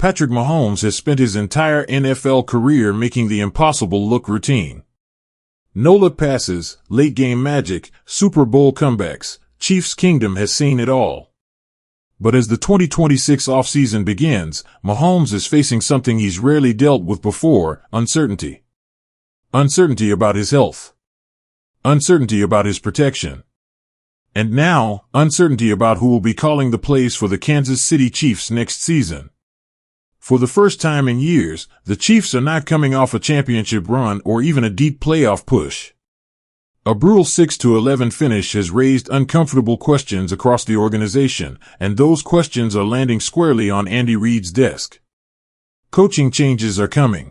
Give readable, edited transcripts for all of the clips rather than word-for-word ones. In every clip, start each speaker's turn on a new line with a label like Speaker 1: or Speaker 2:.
Speaker 1: Patrick Mahomes has spent his entire NFL career making the impossible look routine. No-look passes, late-game magic, Super Bowl comebacks, Chiefs Kingdom has seen it all. But as the 2026 offseason begins, Mahomes is facing something he's rarely dealt with before: uncertainty. Uncertainty about his health. Uncertainty about his protection. And now, uncertainty about who will be calling the plays for the Kansas City Chiefs next season. For the first time in years, the Chiefs are not coming off a championship run or even a deep playoff push. A brutal 6-11 finish has raised uncomfortable questions across the organization, and those questions are landing squarely on Andy Reid's desk. Coaching changes are coming.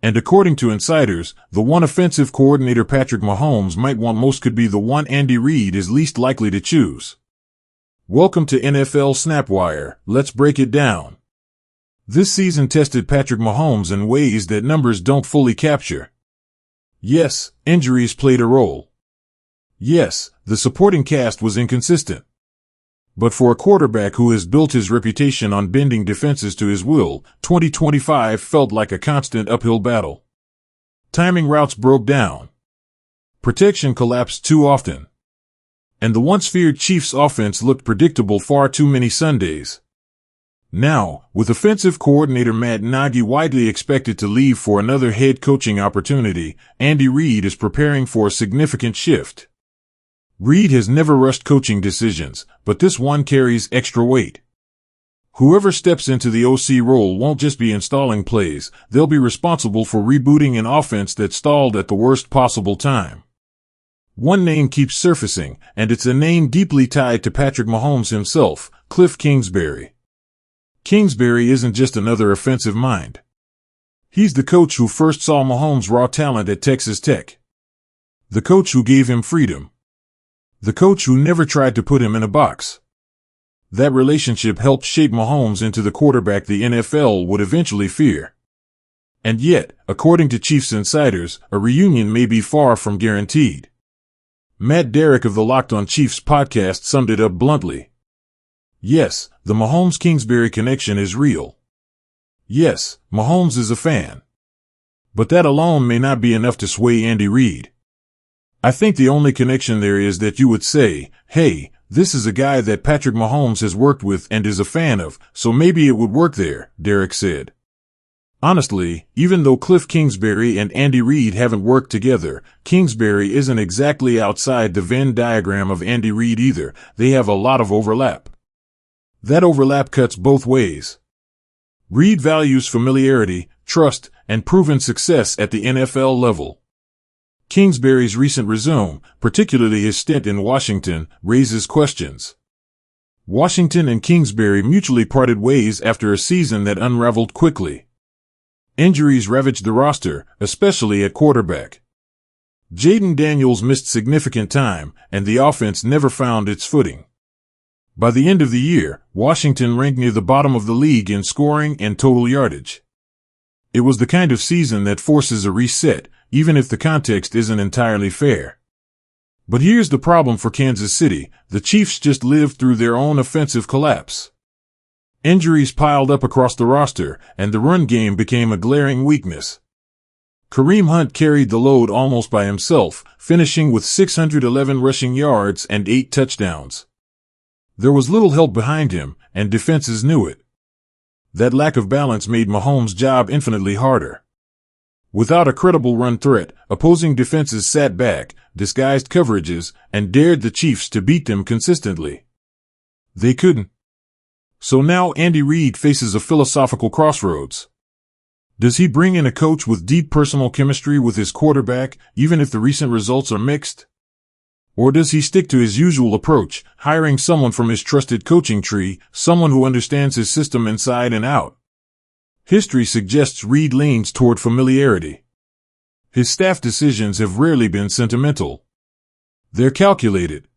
Speaker 1: And according to insiders, the one offensive coordinator Patrick Mahomes might want most could be the one Andy Reid is least likely to choose. Welcome to NFL SnapWire. Let's break it down. This season tested Patrick Mahomes in ways that numbers don't fully capture. Yes, injuries played a role. Yes, the supporting cast was inconsistent. But for a quarterback who has built his reputation on bending defenses to his will, 2025 felt like a constant uphill battle. Timing routes broke down. Protection collapsed too often. And the once feared Chiefs offense looked predictable far too many Sundays. Now, with offensive coordinator Matt Nagy widely expected to leave for another head coaching opportunity, Andy Reid is preparing for a significant shift. Reid has never rushed coaching decisions, but this one carries extra weight. Whoever steps into the OC role won't just be installing plays, they'll be responsible for rebooting an offense that stalled at the worst possible time. One name keeps surfacing, and it's a name deeply tied to Patrick Mahomes himself: Kliff Kingsbury. Kingsbury isn't just another offensive mind. He's the coach who first saw Mahomes' raw talent at Texas Tech. The coach who gave him freedom. The coach who never tried to put him in a box. That relationship helped shape Mahomes into the quarterback the NFL would eventually fear. And yet, according to Chiefs insiders, a reunion may be far from guaranteed. Matt Derrick of the Locked On Chiefs podcast summed it up bluntly. Yes, the Mahomes-Kingsbury connection is real. Yes, Mahomes is a fan. But that alone may not be enough to sway Andy Reid. I think the only connection there is that you would say, hey, this is a guy that Patrick Mahomes has worked with and is a fan of, so maybe it would work there, Derrick said. Honestly, even though Kliff Kingsbury and Andy Reid haven't worked together, Kingsbury isn't exactly outside the Venn diagram of Andy Reid either. They have a lot of overlap. That overlap cuts both ways. Reid values familiarity, trust, and proven success at the NFL level. Kingsbury's recent resume, particularly his stint in Washington, raises questions. Washington and Kingsbury mutually parted ways after a season that unraveled quickly. Injuries ravaged the roster, especially at quarterback. Jaden Daniels missed significant time, and the offense never found its footing. By the end of the year, Washington ranked near the bottom of the league in scoring and total yardage. It was the kind of season that forces a reset, even if the context isn't entirely fair. But here's the problem for Kansas City: the Chiefs just lived through their own offensive collapse. Injuries piled up across the roster, and the run game became a glaring weakness. Kareem Hunt carried the load almost by himself, finishing with 611 rushing yards and 8 touchdowns. There was little help behind him, and defenses knew it. That lack of balance made Mahomes' job infinitely harder. Without a credible run threat, opposing defenses sat back, disguised coverages, and dared the Chiefs to beat them consistently. They couldn't. So now Andy Reid faces a philosophical crossroads. Does he bring in a coach with deep personal chemistry with his quarterback, even if the recent results are mixed? Or does he stick to his usual approach, hiring someone from his trusted coaching tree, someone who understands his system inside and out? History suggests Reid leans toward familiarity. His staff decisions have rarely been sentimental. They're calculated,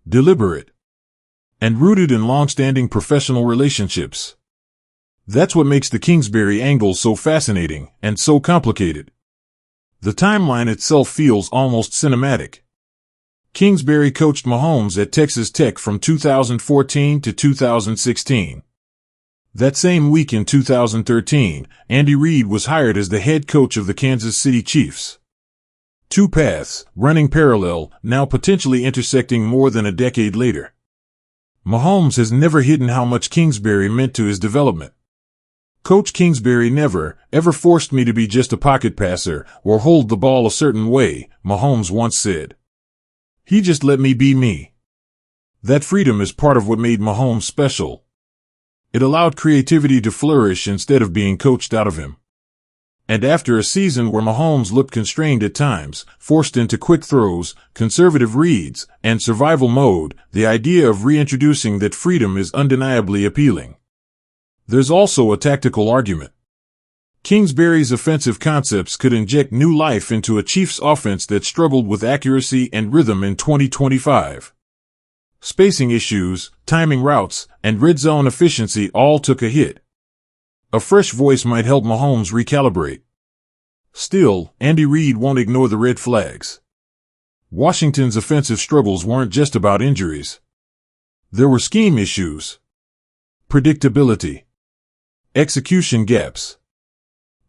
Speaker 1: deliberate, and rooted in long-standing professional relationships. That's what makes the Kingsbury angle so fascinating and so complicated. The timeline itself feels almost cinematic. Kingsbury coached Mahomes at Texas Tech from 2014 to 2016. That same week in 2013, Andy Reid was hired as the head coach of the Kansas City Chiefs. Two paths, running parallel, now potentially intersecting more than a decade later. Mahomes has never hidden how much Kingsbury meant to his development. Coach Kingsbury never, ever forced me to be just a pocket passer or hold the ball a certain way, Mahomes once said. He just let me be me. That freedom is part of what made Mahomes special. It allowed creativity to flourish instead of being coached out of him. And after a season where Mahomes looked constrained at times, forced into quick throws, conservative reads, and survival mode, the idea of reintroducing that freedom is undeniably appealing. There's also a tactical argument. Kingsbury's offensive concepts could inject new life into a Chiefs offense that struggled with accuracy and rhythm in 2025. Spacing issues, timing routes, and red zone efficiency all took a hit. A fresh voice might help Mahomes recalibrate. Still, Andy Reid won't ignore the red flags. Washington's offensive struggles weren't just about injuries. There were scheme issues, predictability, execution gaps.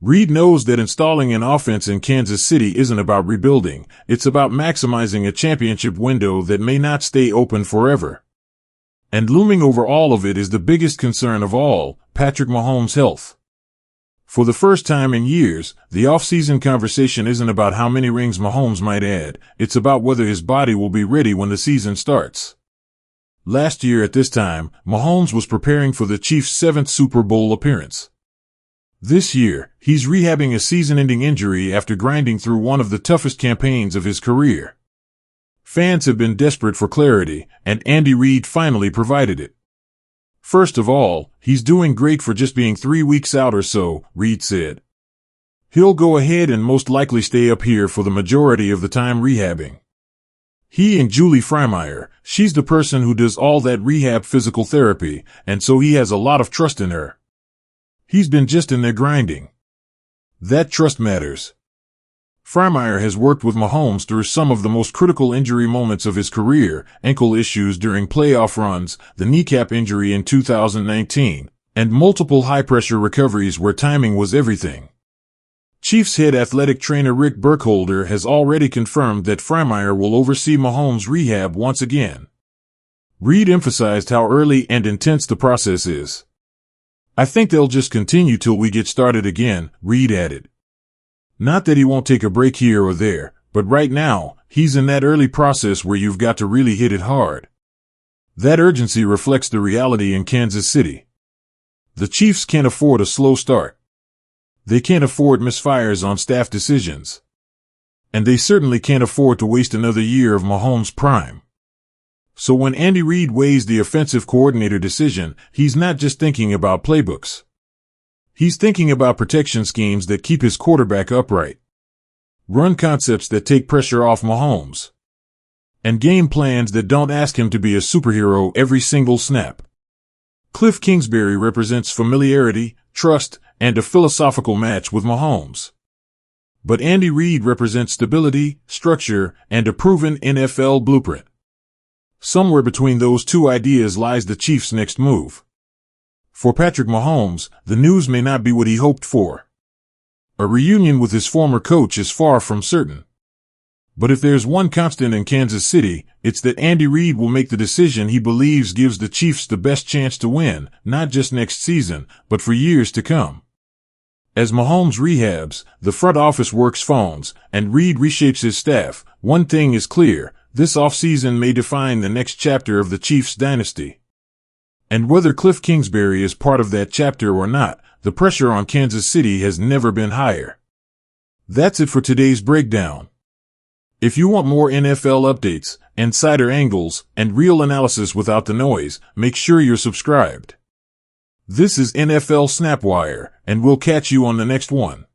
Speaker 1: Reid knows that installing an offense in Kansas City isn't about rebuilding, it's about maximizing a championship window that may not stay open forever. And looming over all of it is the biggest concern of all, Patrick Mahomes' health. For the first time in years, the offseason conversation isn't about how many rings Mahomes might add, it's about whether his body will be ready when the season starts. Last year at this time, Mahomes was preparing for the Chiefs' 7th Super Bowl appearance. This year, he's rehabbing a season-ending injury after grinding through one of the toughest campaigns of his career. Fans have been desperate for clarity, and Andy Reid finally provided it. First of all, he's doing great for just being 3 weeks out or so, Reid said. He'll go ahead and most likely stay up here for the majority of the time rehabbing. He and Julie Freymire, she's the person who does all that rehab physical therapy, and so he has a lot of trust in her. He's been just in there grinding. That trust matters. Freymire has worked with Mahomes through some of the most critical injury moments of his career, ankle issues during playoff runs, the kneecap injury in 2019, and multiple high-pressure recoveries where timing was everything. Chiefs head athletic trainer Rick Burkholder has already confirmed that Freymire will oversee Mahomes' rehab once again. Reid emphasized how early and intense the process is. I think they'll just continue till we get started again, Reid added. Not that he won't take a break here or there, but right now, he's in that early process where you've got to really hit it hard. That urgency reflects the reality in Kansas City. The Chiefs can't afford a slow start. They can't afford misfires on staff decisions. And they certainly can't afford to waste another year of Mahomes' prime. So when Andy Reid weighs the offensive coordinator decision, he's not just thinking about playbooks. He's thinking about protection schemes that keep his quarterback upright, run concepts that take pressure off Mahomes, and game plans that don't ask him to be a superhero every single snap. Kliff Kingsbury represents familiarity, trust, and a philosophical match with Mahomes. But Andy Reid represents stability, structure, and a proven NFL blueprint. Somewhere between those two ideas lies the Chiefs' next move. For Patrick Mahomes, the news may not be what he hoped for. A reunion with his former coach is far from certain. But if there's one constant in Kansas City, it's that Andy Reid will make the decision he believes gives the Chiefs the best chance to win, not just next season, but for years to come. As Mahomes rehabs, the front office works phones, and Reid reshapes his staff, one thing is clear, this offseason may define the next chapter of the Chiefs' dynasty. And whether Kliff Kingsbury is part of that chapter or not, the pressure on Kansas City has never been higher. That's it for today's breakdown. If you want more NFL updates, insider angles, and real analysis without the noise, make sure you're subscribed. This is NFL SnapWire, and we'll catch you on the next one.